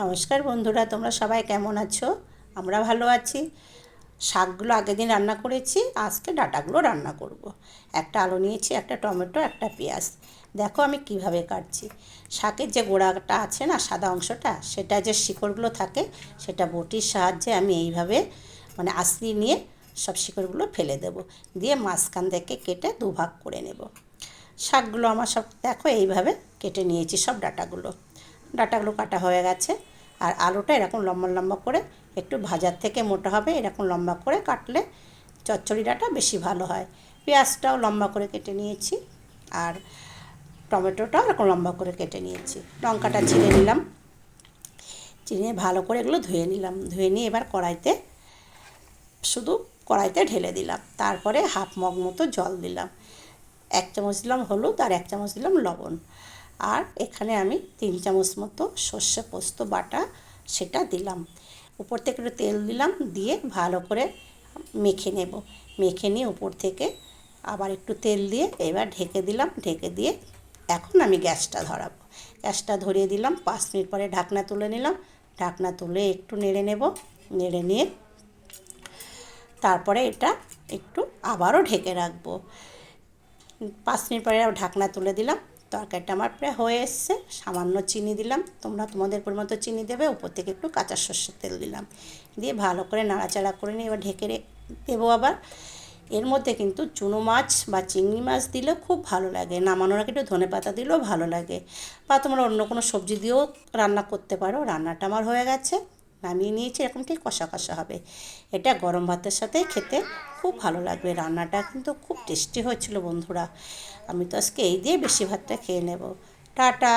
নমস্কার বন্ধুরা, তোমরা সবাই কেমন আছো? আমরা ভালো আছি। শাকগুলো আগের দিন রান্না করেছি, আজকে ডাঁটাগুলো রান্না করব। একটা আলু নিয়েছি, একটা টমেটো, একটা পেঁয়াজ। দেখো আমি কিভাবে কাটছি। শাকের যে গোড়াটা আছে না, সাদা অংশটা, সেটা যে শিকড়গুলো থাকে, সেটা বটির সাহায্যে আমি এইভাবে আঁচড়িয়ে নিয়ে সব শিকড়গুলো ফেলে দেব। দিয়ে মাঝখান থেকে কেটে দুভাগ করে নেব। শাকগুলো আমার সব দেখো এইভাবে কেটে নিয়েছি, সব ডাঁটাগুলো কাটা হয়ে গেছে। আর আলুটা এরকম লম্বা লম্বা করে, একটু ভাজার থেকে মোটা হবে এরকম লম্বা করে কাটলে চচ্চড়ি ডাঁটা বেশি ভালো হয়। পেঁয়াজটাও লম্বা করে কেটে নিয়েছি, আর টমেটোটাও এরকম লম্বা করে কেটে নিয়েছি। লঙ্কাটা ছিঁড়ে নিলাম, চিনে ভালো করে এগুলো ধুয়ে নিলাম। ধুয়ে নিয়ে এবার কড়াইতে ঢেলে দিলাম। তারপরে হাফ মগ মতো জল দিলাম। 1 চামচ দিলাম হলুদ, আর 1 চামচ দিলাম লবণ। আর এখানে আমি 3 চামচ মতো সর্ষে পোস্ত বাটা সেটা দিলাম। উপর থেকে একটু তেল দিলাম, দিয়ে ভালো করে মেখে নেব। মেখে নিয়ে উপর থেকে আবার একটু তেল দিয়ে এবার ঢেকে দিলাম। ঢেকে দিয়ে এখন আমি গ্যাসটা ধরাবো। গ্যাসটা ধরিয়ে দিলাম। 5 মিনিট পরে ঢাকনা তুলে নিলাম। ঢাকনা তুলে একটু নেড়ে নেব। নেড়ে নিয়ে তারপরে এটা একটু আবারও ঢেকে রাখবো। 5 মিনিট পরে ঢাকনা তুলে দিলাম। তরকারিটা আমার প্রায় হয়ে এসছে। সামান্য চিনি দিলাম, তোমরা তোমাদের পরিমাণ মতো চিনি দেবে। উপর থেকে একটু কাঁচা সর্ষের তেল দিলাম, দিয়ে ভালো করে নাড়াচাড়া করে নিয়ে এবার ঢেকে দেবো। আবার এর মধ্যে কিন্তু চুনো মাছ বা চিংড়ি মাছ দিলেও খুব ভালো লাগে। নামানোর আগে একটু ধনেপাতা দিলেও ভালো লাগে, বা তোমরা অন্য কোনো সবজি দিয়েও রান্না করতে পারো। রান্নাটা আমার হয়ে গেছে, নামিয়ে নিয়েছি। এরকম ঠিক কষা কষা হবে। এটা গরম ভাতের সাথে খেতে খুব ভালো লাগবে। রান্নাটা কিন্তু খুব টেস্টি হয়েছিল বন্ধুরা। আমি তো আজকে এই দিয়ে বেশি ভাতটা খেয়ে নেব। টাটা।